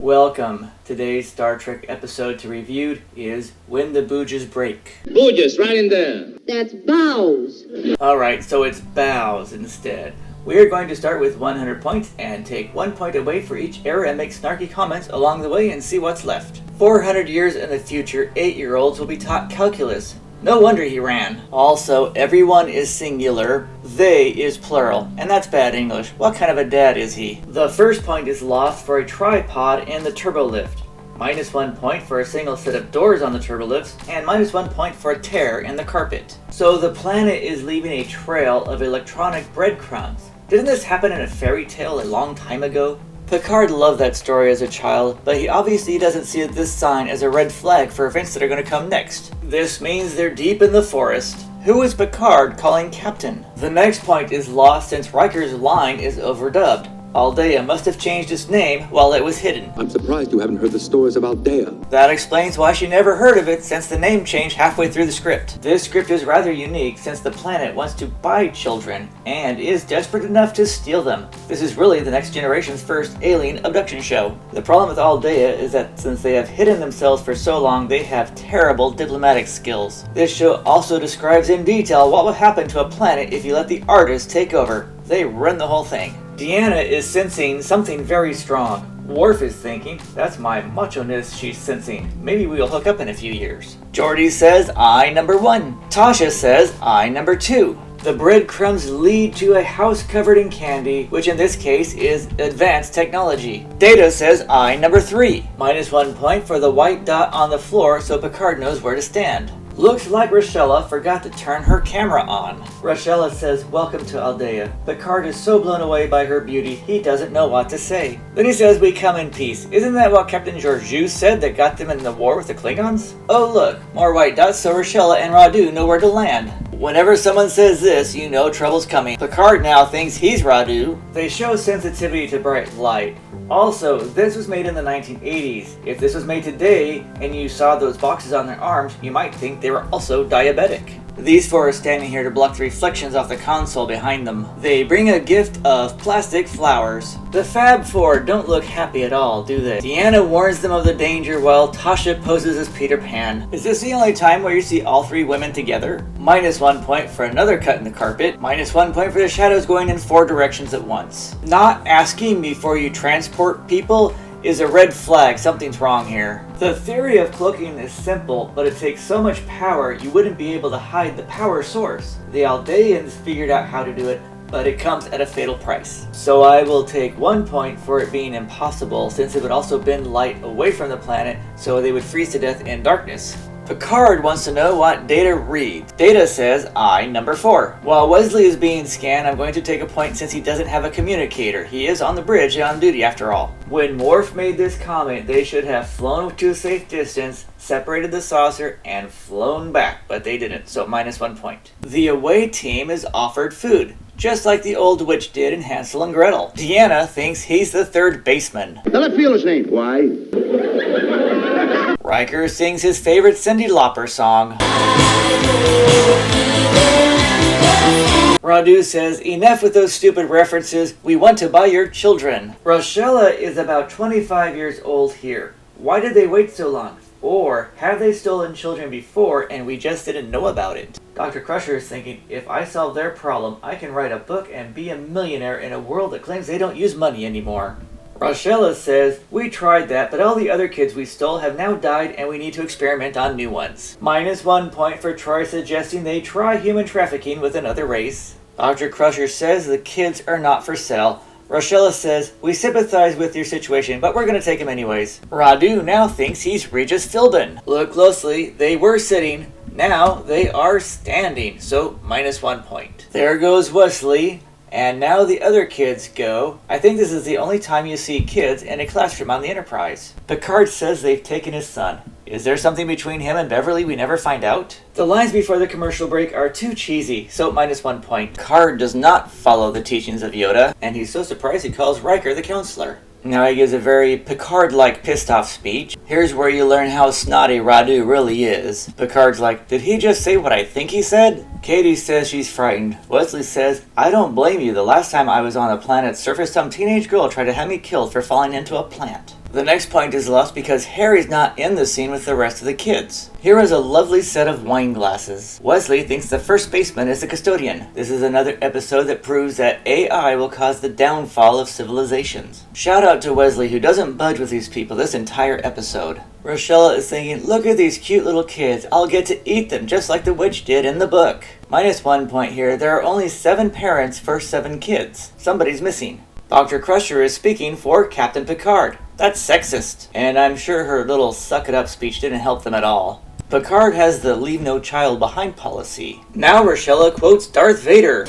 Welcome. Today's Star Trek episode to review is When the Booges Break. Booges, right in there. That's Boughs. Alright, so it's Bows instead. We are going to start with 100 points and take 1 point away for each error and make snarky comments along the way and see what's left. 400 years in the future, 8-year-olds will be taught calculus. No wonder he ran. Also, everyone is singular, they is plural, and that's bad English. What kind of a dad is he? The first point is lost for a tripod in the turbolift. -1 point for a single set of doors on the turbolifts, and -1 point for a tear in the carpet. So the planet is leaving a trail of electronic breadcrumbs. Didn't this happen in a fairy tale a long time ago? Picard loved that story as a child, but he obviously doesn't see this sign as a red flag for events that are going to come next. This means they're deep in the forest. Who is Picard calling Captain? The next point is lost since Riker's line is overdubbed. Aldea must have changed its name while it was hidden. I'm surprised you haven't heard the stories of Aldea. That explains why she never heard of it since the name changed halfway through the script. This script is rather unique since the planet wants to buy children and is desperate enough to steal them. This is really the next generation's first alien abduction show. The problem with Aldea is that since they have hidden themselves for so long, they have terrible diplomatic skills. This show also describes in detail what will happen to a planet if you let the artists take over. They run the whole thing. Deanna is sensing something very strong. Worf is thinking, that's my macho-ness she's sensing. Maybe we'll hook up in a few years. Geordi says, I number 1. Tasha says, I number 2. The breadcrumbs lead to a house covered in candy, which in this case is advanced technology. Data says, I number 3. -1 point for the white dot on the floor so Picard knows where to stand. Looks like Rochella forgot to turn her camera on. Rochella says, welcome to Aldea. Picard is so blown away by her beauty, he doesn't know what to say. Then he says, we come in peace. Isn't that what Captain Georgiou said that got them in the war with the Klingons? Oh look, more white dots so Rochella and Radu know where to land. Whenever someone says this, you know trouble's coming. Picard now thinks he's Radu. They show sensitivity to bright light. Also, this was made in the 1980s. If this was made today, and you saw those boxes on their arms, you might think they were also diabetic. These four are standing here to block the reflections off the console behind them. They bring a gift of plastic flowers. The Fab Four don't look happy at all, do they? Deanna warns them of the danger while Tasha poses as Peter Pan. Is this the only time where you see all three women together? -1 point for another cut in the carpet. -1 point for the shadows going in 4 directions at once. Not asking before you transport people is a red flag. Something's wrong here. The theory of cloaking is simple, but it takes so much power you wouldn't be able to hide the power source. The Aldeans figured out how to do it, but it comes at a fatal price. So I will take 1 point for it being impossible, since it would also bend light away from the planet, so they would freeze to death in darkness. Picard wants to know what Data reads. Data says, I number 4. While Wesley is being scanned, I'm going to take a point since he doesn't have a communicator. He is on the bridge and on duty after all. When Worf made this comment, they should have flown to a safe distance, separated the saucer, and flown back, but they didn't, so -1 point. The away team is offered food, just like the old witch did in Hansel and Gretel. Deanna thinks he's the third baseman. Now let feel his name. Why? Riker sings his favorite Cyndi Lauper song. Radu says, enough with those stupid references, we want to buy your children. Rochella is about 25 years old here. Why did they wait so long? Or have they stolen children before and we just didn't know about it? Dr. Crusher is thinking, if I solve their problem, I can write a book and be a millionaire in a world that claims they don't use money anymore. Rochella says, we tried that, but all the other kids we stole have now died and we need to experiment on new ones. -1 point for Troy suggesting they try human trafficking with another race. Dr. Crusher says the kids are not for sale. Rochella says, we sympathize with your situation, but we're going to take him anyways. Radu now thinks he's Regis Philbin. Look closely, they were sitting, now they are standing, so -1 point. There goes Wesley. And now the other kids go. I think this is the only time you see kids in a classroom on the Enterprise. Picard says they've taken his son. Is there something between him and Beverly we never find out? The lines before the commercial break are too cheesy, so -1 point. Picard does not follow the teachings of Yoda, and he's so surprised he calls Riker the counselor. Now he gives a very Picard-like pissed-off speech. Here's where you learn how snotty Radu really is. Picard's like, did he just say what I think he said? Katie says she's frightened. Wesley says, I don't blame you. The last time I was on a planet's surface, some teenage girl tried to have me killed for falling into a plant. The next point is lost because Harry's not in the scene with the rest of the kids. Here is a lovely set of wine glasses. Wesley thinks the first baseman is the custodian. This is another episode that proves that AI will cause the downfall of civilizations. Shout out to Wesley, who doesn't budge with these people this entire episode. Rochella is thinking, look at these cute little kids, I'll get to eat them just like the witch did in the book. -1 point here, there are only 7 parents for 7 kids. Somebody's missing. Dr. Crusher is speaking for Captain Picard. That's sexist. And I'm sure her little suck-it-up speech didn't help them at all. Picard has the leave no child behind policy. Now Rochella quotes Darth Vader.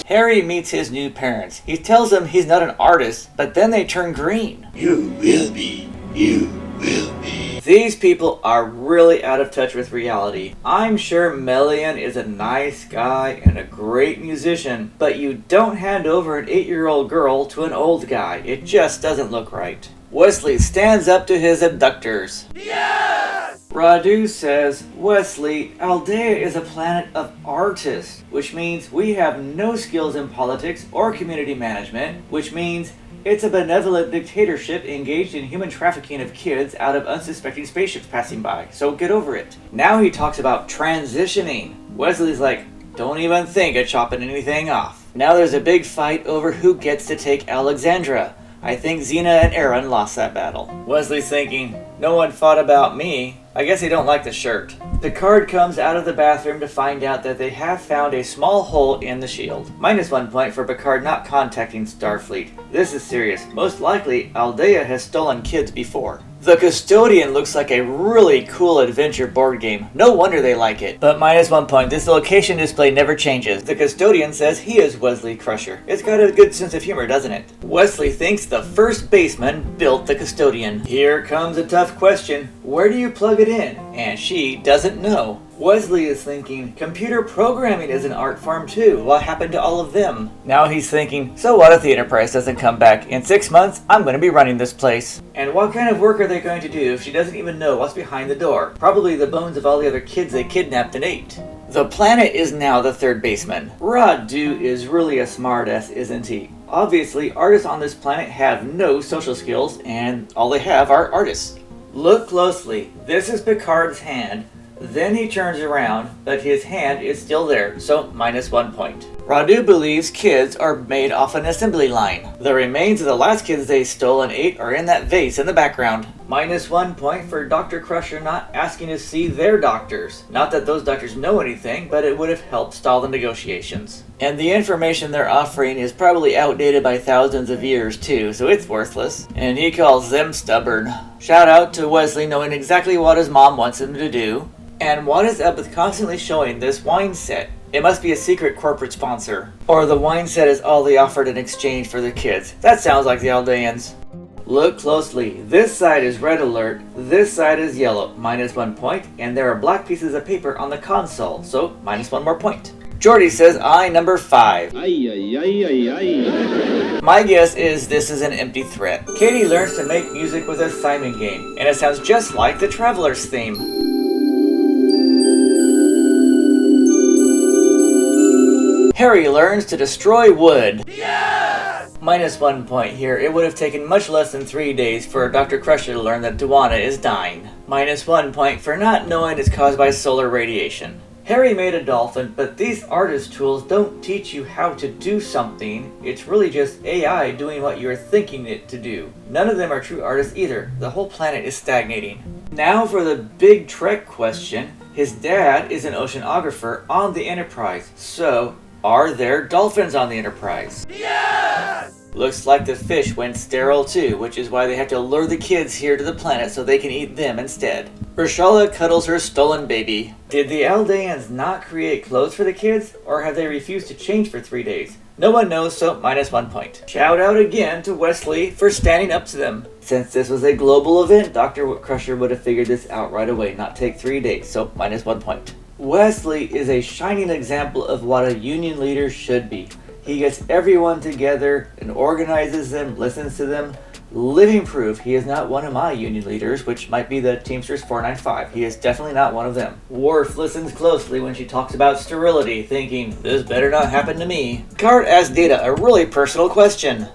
Harry meets his new parents. He tells them he's not an artist, but then they turn green. You will be. You will be. These people are really out of touch with reality. I'm sure Melian is a nice guy and a great musician, but you don't hand over an 8-year-old girl to an old guy. It just doesn't look right. Wesley stands up to his abductors. Yes! Radu says, Wesley, Aldea is a planet of artists, which means we have no skills in politics or community management, which means it's a benevolent dictatorship engaged in human trafficking of kids out of unsuspecting spaceships passing by, so get over it. Now he talks about transitioning. Wesley's like, don't even think of chopping anything off. Now there's a big fight over who gets to take Alexandra. I think Xena and Aaron lost that battle. Wesley's thinking, no one fought about me. I guess they don't like the shirt. Picard comes out of the bathroom to find out that they have found a small hole in the shield. -1 point for Picard not contacting Starfleet. This is serious. Most likely, Aldea has stolen kids before. The Custodian looks like a really cool adventure board game. No wonder they like it. But -1 point, this location display never changes. The Custodian says he is Wesley Crusher. It's got a good sense of humor, doesn't it? Wesley thinks the first baseman built the Custodian. Here comes a tough question. Where do you plug it in? And she doesn't know. Wesley is thinking, computer programming is an art form too. What happened to all of them? Now he's thinking, so what if the Enterprise doesn't come back? In 6 months, I'm going to be running this place. And what kind of work are they going to do if she doesn't even know what's behind the door? Probably the bones of all the other kids they kidnapped and ate. The planet is now the third baseman. Radu is really a smartass, isn't he? Obviously, artists on this planet have no social skills, and all they have are artists. Look closely. This is Picard's hand. Then he turns around, but his hand is still there, so -1 point. Radu believes kids are made off an assembly line. The remains of the last kids they stole and ate are in that vase in the background. -1 point for Dr. Crusher not asking to see their doctors. Not that those doctors know anything, but it would have helped stall the negotiations. And the information they're offering is probably outdated by thousands of years too, so it's worthless. And he calls them stubborn. Shout out to Wesley knowing exactly what his mom wants him to do. And what is up with constantly showing this wine set? It must be a secret corporate sponsor. Or the wine set is all they offered in exchange for the kids. That sounds like the Aldeans. Look closely. This side is red alert, this side is yellow. -1 point, and there are black pieces of paper on the console, so -1 more point. Jordy says I number 5. Ay, ay, ay, ay, ay. My guess is this is an empty threat. Katie learns to make music with a Simon game, and it sounds just like the Traveler's theme. Harry learns to destroy wood. Yes! -1 point here. It would have taken much less than 3 days for Dr. Crusher to learn that Duana is dying. -1 point for not knowing it's caused by solar radiation. Harry made a dolphin, but these artist tools don't teach you how to do something. It's really just AI doing what you're thinking it to do. None of them are true artists either. The whole planet is stagnating. Now for the big Trek question. His dad is an oceanographer on the Enterprise, so are there dolphins on the Enterprise? Yes! Looks like the fish went sterile too, which is why they have to lure the kids here to the planet so they can eat them instead. Rochella cuddles her stolen baby. Did the Aldeans not create clothes for the kids, or have they refused to change for 3 days? No one knows, so -1 point. Shout out again to Wesley for standing up to them. Since this was a global event, Dr. Crusher would have figured this out right away, not take 3 days, so -1 point. Wesley is a shining example of what a union leader should be. He gets everyone together and organizes them, listens to them. Living proof he is not one of my union leaders, which might be the Teamsters 495. He is definitely not one of them. Worf listens closely when she talks about sterility, thinking, this better not happen to me. Picard asks Data a really personal question.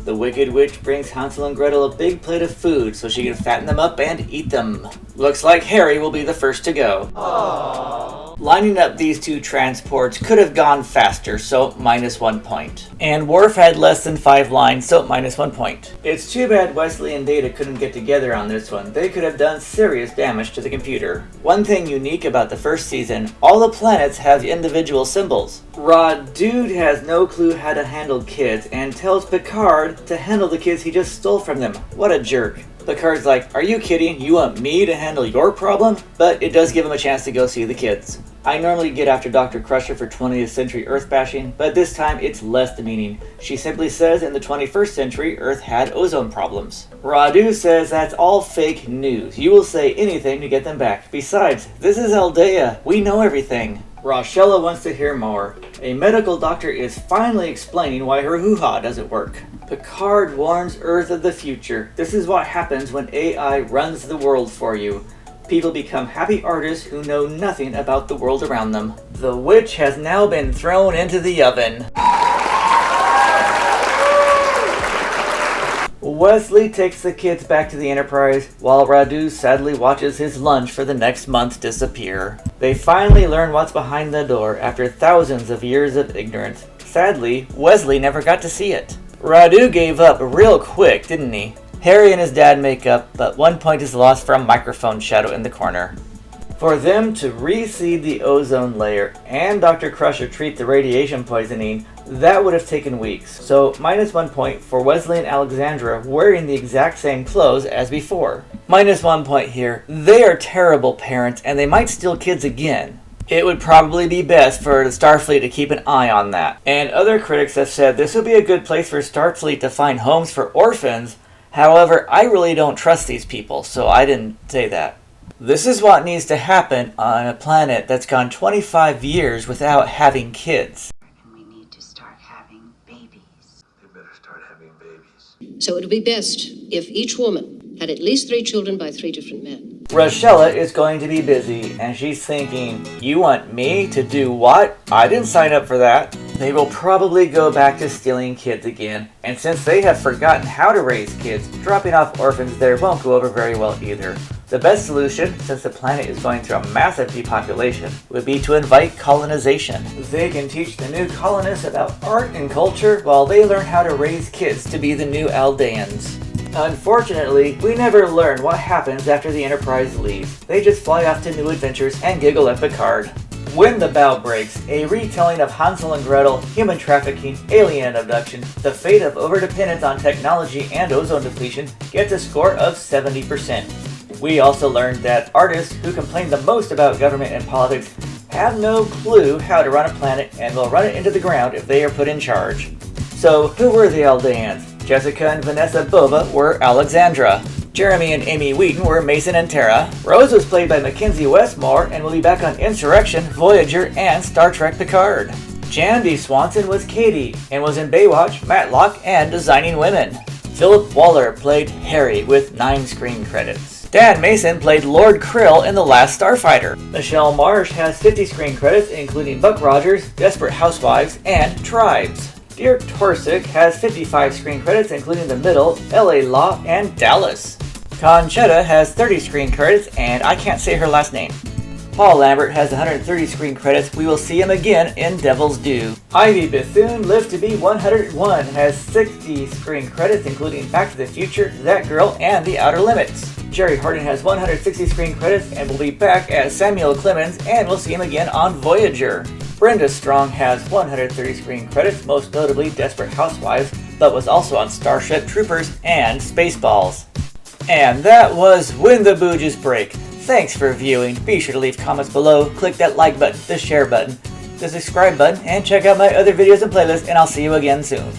The Wicked Witch brings Hansel and Gretel a big plate of food so she can fatten them up and eat them. Looks like Harry will be the first to go. Aww. Lining up these two transports could have gone faster, so -1 point. And Worf had less than 5 lines, so -1 point. It's too bad Wesley and Data couldn't get together on this one. They could have done serious damage to the computer. One thing unique about the first season, all the planets have individual symbols. Dude has no clue how to handle kids and tells Picard to handle the kids he just stole from them. What a jerk. Picard's like, are you kidding? You want me to handle your problem? But it does give him a chance to go see the kids. I normally get after Dr. Crusher for 20th century Earth bashing, but this time it's less demeaning. She simply says in the 21st century Earth had ozone problems. Radu says that's all fake news. You will say anything to get them back. Besides, this is Aldea. We know everything. Rochella wants to hear more. A medical doctor is finally explaining why her hoo-ha doesn't work. Picard warns Earth of the future. This is what happens when AI runs the world for you. People become happy artists who know nothing about the world around them. The witch has now been thrown into the oven. Wesley takes the kids back to the Enterprise, while Radu sadly watches his lunch for the next month disappear. They finally learn what's behind the door after thousands of years of ignorance. Sadly, Wesley never got to see it. Radu gave up real quick, didn't he? Harry and his dad make up, but 1 point is lost from microphone shadow in the corner. For them to reseed the ozone layer and Dr. Crusher treat the radiation poisoning, that would have taken weeks. So -1 point for Wesley and Alexandra wearing the exact same clothes as before. -1 point here. They are terrible parents and they might steal kids again. It would probably be best for the Starfleet to keep an eye on that. And other critics have said this would be a good place for Starfleet to find homes for orphans. However, I really don't trust these people, so I didn't say that. This is what needs to happen on a planet that's gone 25 years without having kids. And we need to start having babies. They better start having babies. So it would be best if each woman had at least 3 children by 3 different men. Rochella is going to be busy, and she's thinking, you want me to do what? I didn't sign up for that. They will probably go back to stealing kids again, and since they have forgotten how to raise kids, dropping off orphans there won't go over very well either. The best solution, since the planet is going through a massive depopulation, would be to invite colonization. They can teach the new colonists about art and culture while they learn how to raise kids to be the new Aldeans. Unfortunately, we never learn what happens after the Enterprise leaves. They just fly off to new adventures and giggle at Picard. When the Bough breaks, a retelling of Hansel and Gretel, human trafficking, alien abduction, the fate of overdependence on technology and ozone depletion gets a score of 70%. We also learned that artists who complain the most about government and politics have no clue how to run a planet and will run it into the ground if they are put in charge. So, who were the Aldeans? Jessica and Vanessa Bova were Alexandra. Jeremy and Amy Wheaton were Mason and Tara. Rose was played by Mackenzie Westmore and will be back on Insurrection, Voyager, and Star Trek Picard. Jandy Swanson was Katie and was in Baywatch, Matlock, and Designing Women. Philip Waller played Harry with 9 screen credits. Dan Mason played Lord Krill in The Last Starfighter. Michelle Marsh has 50 screen credits including Buck Rogers, Desperate Housewives, and Tribes. Dirk Torsick has 55 screen credits including The Middle, LA Law, and Dallas. Conchetta has 30 screen credits and I can't say her last name. Paul Lambert has 130 screen credits. We will see him again in Devil's Due. Ivy Bethune lived to be 101, has 60 screen credits including Back to the Future, That Girl, and The Outer Limits. Jerry Harden has 160 screen credits and will be back as Samuel Clemens, and we'll see him again on Voyager. Brenda Strong has 130 screen credits, most notably Desperate Housewives, but was also on Starship Troopers and Spaceballs. And that was When the Booges Break. Thanks for viewing. Be sure to leave comments below, click that like button, the share button, the subscribe button, and check out my other videos and playlists, and I'll see you again soon.